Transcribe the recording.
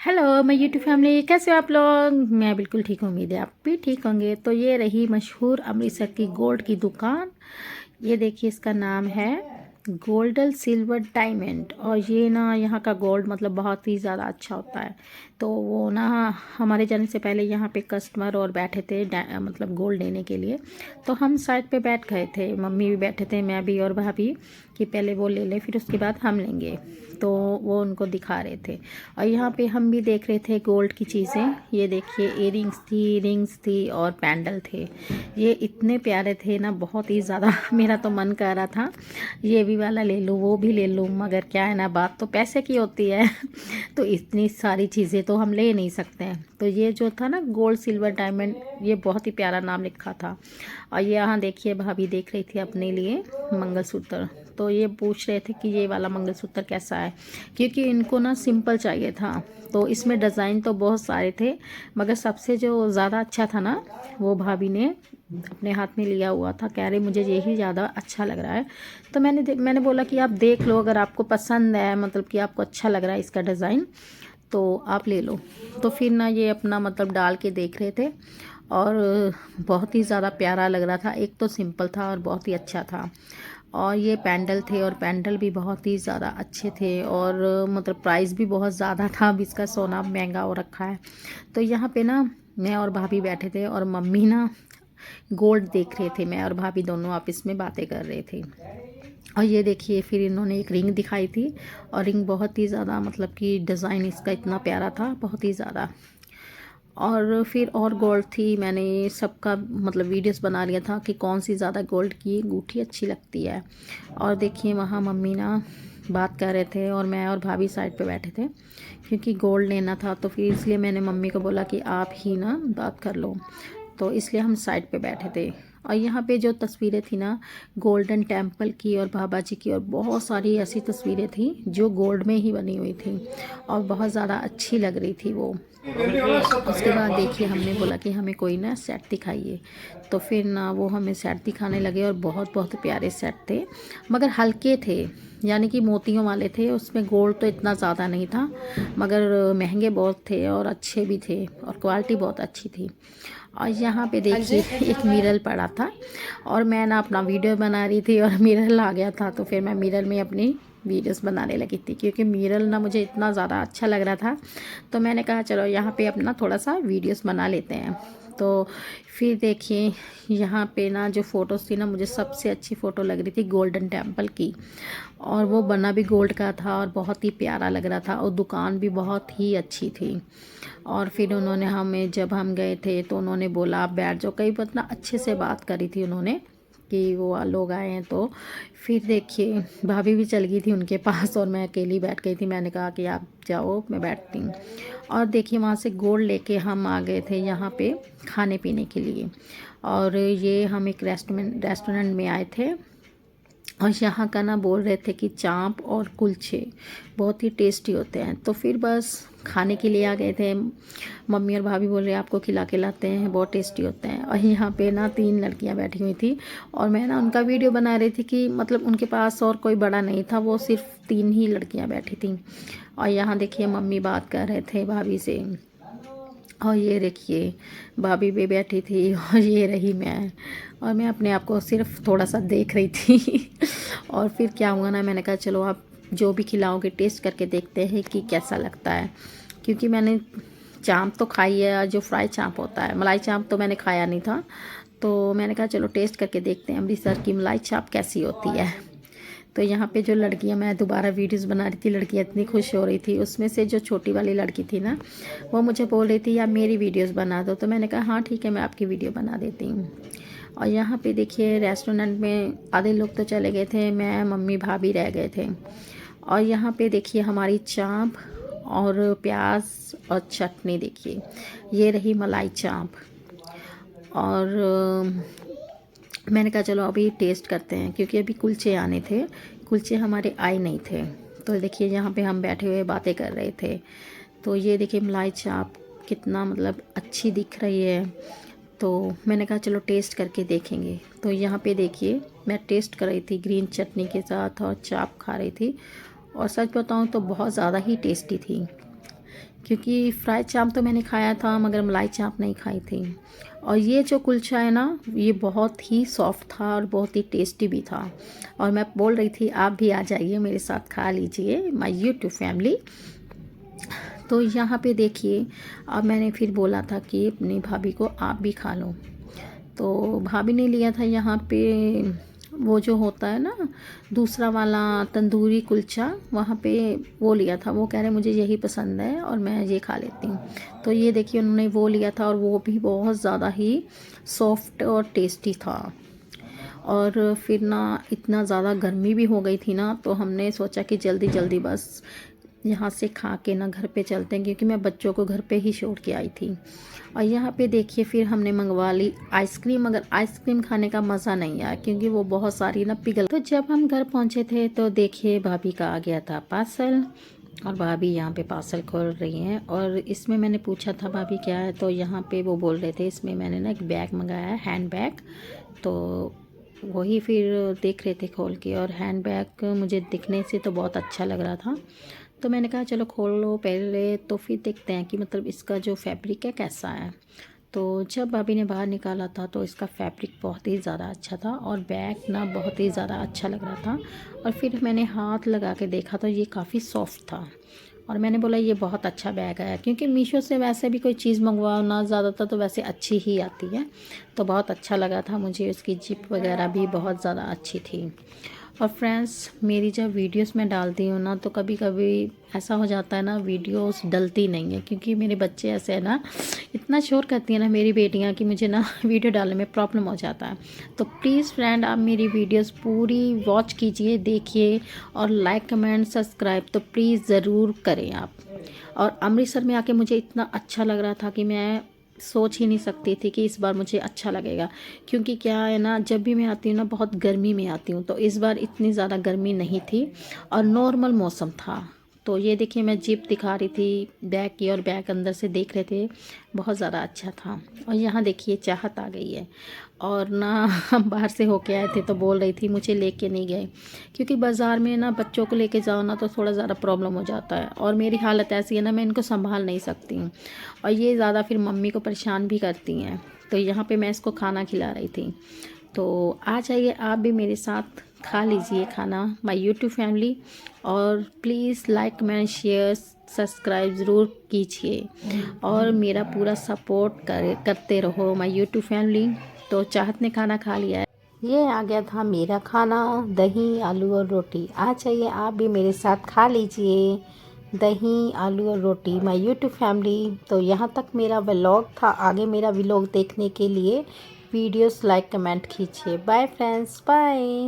Hello मैं YouTube family, कैसे हो आप लोग। मैं बिल्कुल ठीक हूँ, उम्मीद है आप भी ठीक होंगे। तो ये रही मशहूर अमृतसर की गोल्ड की दुकान। ये देखिए, इसका नाम है गोल्डन सिल्वर डायमंड। और ये ना यहाँ का गोल्ड मतलब बहुत ही ज़्यादा अच्छा होता है। तो वो ना हमारे जाने से पहले यहाँ पे कस्टमर और बैठे थे मतलब गोल्ड लेने के लिए। तो हम साइड पे बैठ गए थे, मम्मी भी बैठे थे, मैं भी और भाभी, कि पहले वो ले ले फिर उसके बाद हम लेंगे। तो वो उनको दिखा रहे थे और यहाँ पे हम भी देख रहे थे गोल्ड की चीज़ें। ये देखिए, इयरिंग्स थी, रिंग्स थी और पैंडल थे। ये इतने प्यारे थे ना, बहुत ही ज़्यादा मेरा तो मन कर रहा था ये भी वाला ले लूँ वो भी ले लूँ, मगर क्या है ना, बात तो पैसे की होती है तो इतनी सारी चीज़ें तो हम ले नहीं सकते हैं। तो ये जो था ना गोल्ड सिल्वर डायमंड, ये बहुत ही प्यारा नाम लिखा था। और ये यहाँ देखिए, भाभी देख रही थी अपने लिए मंगलसूत्र। तो ये पूछ रहे थे कि ये वाला मंगलसूत्र कैसा है, क्योंकि इनको ना सिंपल चाहिए था। तो इसमें डिज़ाइन तो बहुत सारे थे, मगर सबसे जो ज़्यादा अच्छा था ना, वो भाभी ने अपने हाथ में लिया हुआ था। कह रहे मुझे यही ज़्यादा अच्छा लग रहा है। तो मैंने बोला कि आप देख लो, अगर आपको पसंद है, मतलब कि आपको अच्छा लग रहा है इसका डिज़ाइन, तो आप ले लो। तो फिर ना ये अपना मतलब डाल के देख रहे थे और बहुत ही ज़्यादा प्यारा लग रहा था। एक तो सिंपल था और बहुत ही अच्छा था। और ये पैंडल थे और पैंडल भी बहुत ही ज़्यादा अच्छे थे और मतलब प्राइस भी बहुत ज़्यादा था। अब इसका सोना महंगा हो रखा है। तो यहाँ पे ना मैं और भाभी बैठे थे और मम्मी ना गोल्ड देख रहे थे। मैं और भाभी दोनों आपस में बातें कर रहे थे। और ये देखिए, फिर इन्होंने एक रिंग दिखाई थी और रिंग बहुत ही ज़्यादा मतलब कि डिज़ाइन इसका इतना प्यारा था, बहुत ही ज़्यादा। और फिर और गोल्ड थी, मैंने सबका मतलब वीडियोस बना लिया था कि कौन सी ज़्यादा गोल्ड की अंगूठी अच्छी लगती है। और देखिए, वहाँ मम्मी ना बात कर रहे थे और मैं और भाभी साइड पे बैठे थे, क्योंकि गोल्ड लेना था। तो फिर इसलिए मैंने मम्मी को बोला कि आप ही ना बात कर लो, तो इसलिए हम साइड पे बैठे थे। और यहाँ पे जो तस्वीरें थी ना गोल्डन टेम्पल की और बाबा जी की, और बहुत सारी ऐसी तस्वीरें थी जो गोल्ड में ही बनी हुई थी और बहुत ज़्यादा अच्छी लग रही थी वो। उसके बाद देखिए, हमने बोला कि हमें कोई ना सेट दिखाइए। तो फिर ना वो हमें सेट दिखाने लगे और बहुत बहुत प्यारे सेट थे, मगर हल्के थे, यानी कि मोतियों वाले थे। उसमें गोल्ड तो इतना ज़्यादा नहीं था, मगर महंगे बहुत थे और अच्छे भी थे और क्वालिटी बहुत अच्छी थी। और यहाँ पे देखिए, एक मिरर पड़ा था और मैं ना अपना वीडियो बना रही थी और मिरर आ गया था। तो फिर मैं मिरर में अपनी वीडियोस बनाने लगी थी, क्योंकि मिरर ना मुझे इतना ज़्यादा अच्छा लग रहा था। तो मैंने कहा चलो यहाँ पे अपना थोड़ा सा वीडियोस बना लेते हैं। तो फिर देखिए, यहाँ पे ना जो फ़ोटोज़ थी ना, मुझे सबसे अच्छी फ़ोटो लग रही थी गोल्डन टेम्पल की। और वो बना भी गोल्ड का था और बहुत ही प्यारा लग रहा था और दुकान भी बहुत ही अच्छी थी। और फिर उन्होंने हमें, जब हम गए थे तो उन्होंने बोला आप बैठ जाओ। कई बार ना अच्छे से बात करी थी उन्होंने कि वो लोग आए हैं। तो फिर देखिए, भाभी भी चल गई थी उनके पास और मैं अकेली बैठ गई थी। मैंने कहा कि आप जाओ, मैं बैठती हूँ। और देखिए, वहाँ से गोल्ड लेके हम आ गए थे यहाँ पे खाने पीने के लिए। और ये हम एक रेस्टोरेंट में आए थे और यहाँ का ना बोल रहे थे कि चाँप और कुलचे बहुत ही टेस्टी होते हैं। तो फिर बस खाने के लिए आ गए थे। मम्मी और भाभी बोल रहे आपको खिला के लाते हैं, बहुत टेस्टी होते हैं। और यहाँ पे ना 3 लड़कियाँ बैठी हुई थी और मैं ना उनका वीडियो बना रही थी कि मतलब उनके पास और कोई बड़ा नहीं था, वो सिर्फ 3 ही लड़कियाँ बैठी थी। और यहाँ देखिए, मम्मी बात कर रहे थे भाभी से। और ये देखिए, भाभी भी बैठी थी और ये रही मैं, और मैं अपने आप को सिर्फ थोड़ा सा देख रही थी और फिर क्या हुआ ना, मैंने कहा चलो आप जो भी खिलाओगे टेस्ट करके देखते हैं कि कैसा लगता है। क्योंकि मैंने चाँप तो खाई है, जो फ्राई चाँप होता है, मलाई चाँप तो मैंने खाया नहीं था। तो मैंने कहा चलो टेस्ट करके देखते हैं अमृतसर की मलाई चाँप कैसी होती है। तो यहाँ पे जो लड़कियाँ, मैं दोबारा वीडियोस बना रही थी, लड़कियाँ इतनी खुश हो रही थी। उसमें से जो छोटी वाली लड़की थी ना, वो मुझे बोल रही थी आप मेरी वीडियोस बना दो। तो मैंने कहा हाँ ठीक है, मैं आपकी वीडियो बना देती हूँ। और यहाँ पे देखिए, रेस्टोरेंट में आधे लोग तो चले गए थे, मैं मम्मी भाभी रह गए थे। और यहाँ पे देखिए, हमारी चाँप और प्याज और चटनी देखिए, ये रही मलाई चाँप। और मैंने कहा चलो अभी टेस्ट करते हैं, क्योंकि अभी कुलचे आने थे, कुलचे हमारे आए नहीं थे। तो देखिए, यहाँ पे हम बैठे हुए बातें कर रहे थे। तो ये देखिए, मलाई चाप कितना मतलब अच्छी दिख रही है। तो मैंने कहा चलो टेस्ट करके देखेंगे। तो यहाँ पे देखिए, मैं टेस्ट कर रही थी ग्रीन चटनी के साथ और चाप खा रही थी, और सच बताऊँ तो बहुत ज़्यादा ही टेस्टी थी। क्योंकि फ्राई चाप तो मैंने खाया था मगर मलाई चाप नहीं खाई थी। और ये जो कुलचा है ना, ये बहुत ही सॉफ्ट था और बहुत ही टेस्टी भी था। और मैं बोल रही थी आप भी आ जाइए मेरे साथ खा लीजिए, माय यूट्यूब फैमिली। तो यहाँ पे देखिए, अब मैंने फिर बोला था कि अपनी भाभी को आप भी खा लो। तो भाभी ने लिया था यहाँ पे वो जो होता है ना दूसरा वाला तंदूरी कुलचा, वहाँ पे वो लिया था। वो कह रहे मुझे यही पसंद है और मैं ये खा लेती हूँ। तो ये देखिए उन्होंने वो लिया था और वो भी बहुत ज़्यादा ही सॉफ्ट और टेस्टी था। और फिर ना इतना ज़्यादा गर्मी भी हो गई थी ना, तो हमने सोचा कि जल्दी जल्दी बस यहाँ से खा के ना घर पे चलते हैं, क्योंकि मैं बच्चों को घर पे ही छोड़ के आई थी। और यहाँ पे देखिए फिर हमने मंगवा ली आइसक्रीम, मगर आइसक्रीम खाने का मज़ा नहीं आया क्योंकि वो बहुत सारी ना पिघल। तो जब हम घर पहुँचे थे तो देखिए भाभी का आ गया था पार्सल, और भाभी यहाँ पे पार्सल खोल रही हैं। और इसमें मैंने पूछा था भाभी क्या है, तो यहाँ पे वो बोल रहे थे इसमें मैंने ना एक बैग मंगाया है, हैंड बैग। तो वही फिर देख रहे थे खोल के, और हैंड बैग मुझे दिखने से तो बहुत अच्छा लग रहा था। तो मैंने कहा चलो खोल लो पहले, तो फिर देखते हैं कि मतलब इसका जो फैब्रिक है कैसा है। तो जब भाभी ने बाहर निकाला था तो इसका फैब्रिक बहुत ही ज़्यादा अच्छा था और बैग ना बहुत ही ज़्यादा अच्छा लग रहा था। और फिर मैंने हाथ लगा के देखा तो ये काफ़ी सॉफ्ट था। और मैंने बोला ये बहुत अच्छा बैग है, क्योंकि मीशो से वैसे भी कोई चीज़ मंगवाओ ना ज़्यादातर तो वैसे अच्छी ही आती है। तो बहुत अच्छा लगा था मुझे, उसकी जिप वगैरह भी बहुत ज़्यादा अच्छी थी। और फ्रेंड्स, मेरी जब वीडियोस मैं डालती हूँ ना, तो कभी कभी ऐसा हो जाता है ना वीडियोस डलती नहीं है, क्योंकि मेरे बच्चे ऐसे हैं ना, इतना शोर करती हैं ना मेरी बेटियाँ कि मुझे ना वीडियो डालने में प्रॉब्लम हो जाता है। तो प्लीज़ फ्रेंड, आप मेरी वीडियोस पूरी वॉच कीजिए, देखिए, और लाइक कमेंट सब्सक्राइब तो प्लीज़ ज़रूर करें आप। और अमृतसर में आके मुझे इतना अच्छा लग रहा था कि मैं सोच ही नहीं सकती थी कि इस बार मुझे अच्छा लगेगा। क्योंकि क्या है ना, जब भी मैं आती हूँ ना बहुत गर्मी में आती हूँ, तो इस बार इतनी ज़्यादा गर्मी नहीं थी और नॉर्मल मौसम था। तो ये देखिए मैं जिप दिखा रही थी बैग की, और बैग अंदर से देख रहे थे, बहुत ज़्यादा अच्छा था। और यहाँ देखिए चाहत आ गई है, और ना हम बाहर से होके आए थे तो बोल रही थी मुझे लेके नहीं गए, क्योंकि बाज़ार में ना बच्चों को लेके जाओ ना तो थोड़ा ज़्यादा प्रॉब्लम हो जाता है। और मेरी हालत ऐसी है ना, मैं इनको संभाल नहीं सकती हूँ, और ये ज़्यादा फिर मम्मी को परेशान भी करती हैं। तो यहाँ पे मैं इसको खाना खिला रही थी। तो आ जाइए आप भी मेरे साथ खा लीजिए खाना, माय यूट्यूब फैमिली। और please like comment share subscribe ज़रूर कीजिए, और मेरा पूरा सपोर्ट करते रहो माय यूट्यूब फैमिली। तो चाहत ने खाना खा लिया है, ये आ गया था मेरा खाना, दही आलू और रोटी। आ जाइए आप भी मेरे साथ खा लीजिए दही आलू और रोटी, माय यूट्यूब फैमिली। तो यहाँ तक मेरा व्लॉग था, आगे मेरा व्लॉग देखने के लिए वीडियोस लाइक कमेंट कीजिए। Bye friends, bye.